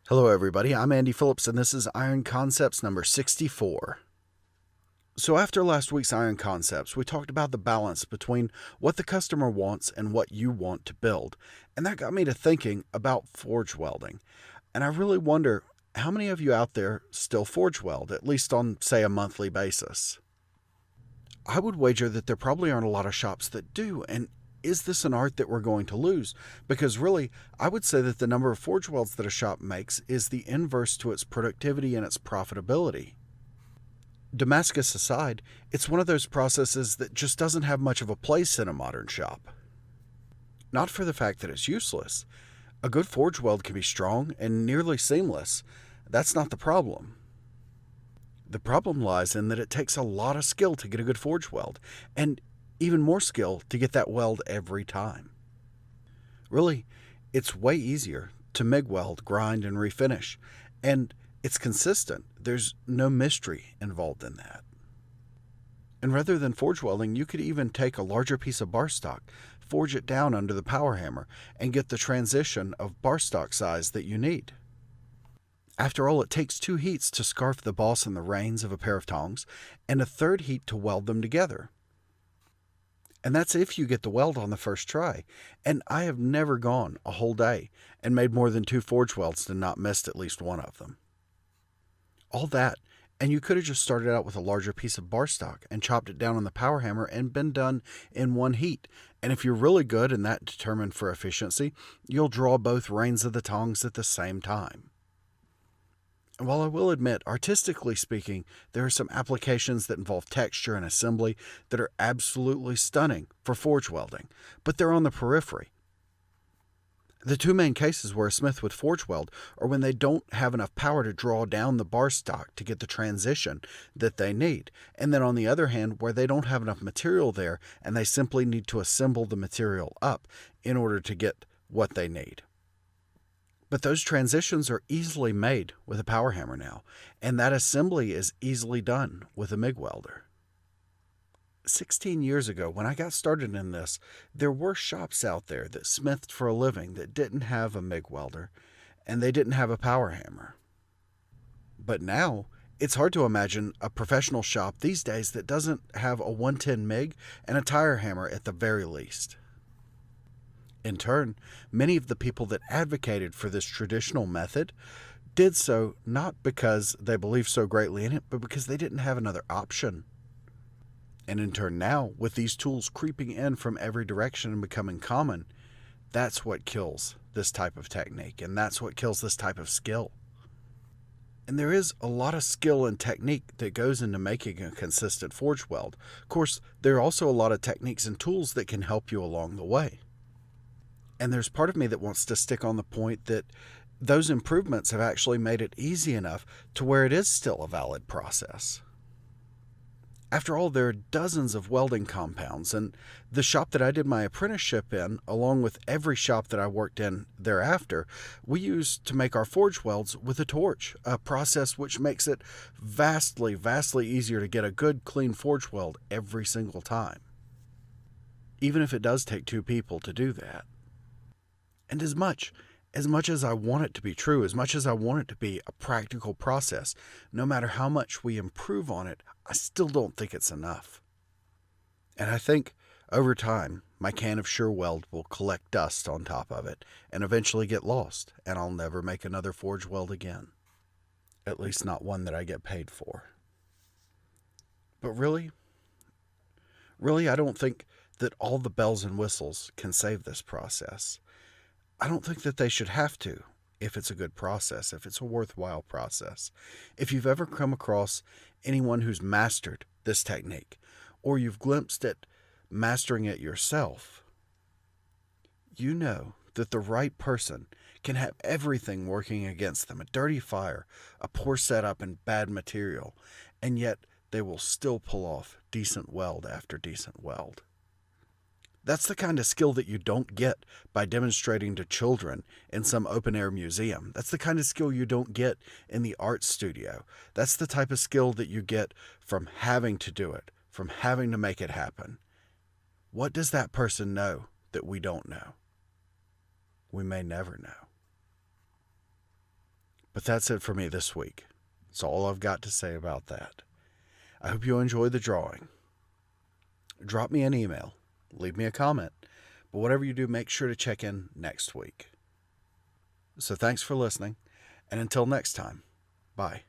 Hello everybody, I'm Andy Phillips and this is Iron Concepts number 64. So after last week's Iron Concepts, we talked about the balance between what the customer wants and what you want to build. And that got me to thinking about forge welding. And I really wonder, how many of you out there still forge weld, at least on, say, a monthly basis? I would wager that there probably aren't a lot of shops that do, and is this an art that we're going to lose? Because really, I would say that the number of forge welds that a shop makes is the inverse to its productivity and its profitability. Damascus aside, it's one of those processes that just doesn't have much of a place in a modern shop. Not for the fact that it's useless. A good forge weld can be strong and nearly seamless. That's not the problem. The problem lies in that it takes a lot of skill to get a good forge weld, and even more skill to get that weld every time. Really, it's way easier to MIG weld, grind, and refinish, and it's consistent. There's no mystery involved in that. And rather than forge welding, you could even take a larger piece of bar stock, forge it down under the power hammer, and get the transition of bar stock size that you need. After all, it takes 2 heats to scarf the boss and the reins of a pair of tongs, and a 3rd heat to weld them together. And that's if you get the weld on the first try. And I have never gone a whole day and made more than 2 forge welds and not missed at least one of them. All that, and you could have just started out with a larger piece of bar stock and chopped it down on the power hammer and been done in 1 heat. And if you're really good and that determined for efficiency, you'll draw both reins of the tongs at the same time. And while I will admit, artistically speaking, there are some applications that involve texture and assembly that are absolutely stunning for forge welding, but they're on the periphery. The 2 main cases where a smith would forge weld are when they don't have enough power to draw down the bar stock to get the transition that they need, and then on the other hand, where they don't have enough material there and they simply need to assemble the material up in order to get what they need. But those transitions are easily made with a power hammer now, and that assembly is easily done with a MIG welder. 16 years ago, when I got started in this, there were shops out there that smithed for a living that didn't have a MIG welder, and they didn't have a power hammer. But now, it's hard to imagine a professional shop these days that doesn't have a 110 MIG and a tire hammer at the very least. In turn, many of the people that advocated for this traditional method did so not because they believed so greatly in it, but because they didn't have another option. And in turn now, with these tools creeping in from every direction and becoming common, that's what kills this type of technique, and that's what kills this type of skill. And there is a lot of skill and technique that goes into making a consistent forge weld. Of course, there are also a lot of techniques and tools that can help you along the way. And there's part of me that wants to stick on the point that those improvements have actually made it easy enough to where it is still a valid process. After all, there are dozens of welding compounds, and the shop that I did my apprenticeship in, along with every shop that I worked in thereafter, we used to make our forge welds with a torch, a process which makes it vastly, vastly easier to get a good, clean forge weld every single time. Even if it does take 2 people to do that. And as much as I want it to be true, as much as I want it to be a practical process, no matter how much we improve on it, I still don't think it's enough. And I think, over time, my can of SureWeld will collect dust on top of it and eventually get lost, and I'll never make another forge weld again. At least not one that I get paid for. But really, I don't think that all the bells and whistles can save this process. I don't think that they should have to, if it's a good process, if it's a worthwhile process. If you've ever come across anyone who's mastered this technique, or you've glimpsed at mastering it yourself, you know that the right person can have everything working against them, a dirty fire, a poor setup, and bad material, and yet they will still pull off decent weld after decent weld. That's the kind of skill that you don't get by demonstrating to children in some open-air museum. That's the kind of skill you don't get in the art studio. That's the type of skill that you get from having to do it, from having to make it happen. What does that person know that we don't know? We may never know. But that's it for me this week. That's all I've got to say about that. I hope you enjoy the drawing. Drop me an email, leave me a comment, but whatever you do, make sure to check in next week. So thanks for listening, and until next time, bye.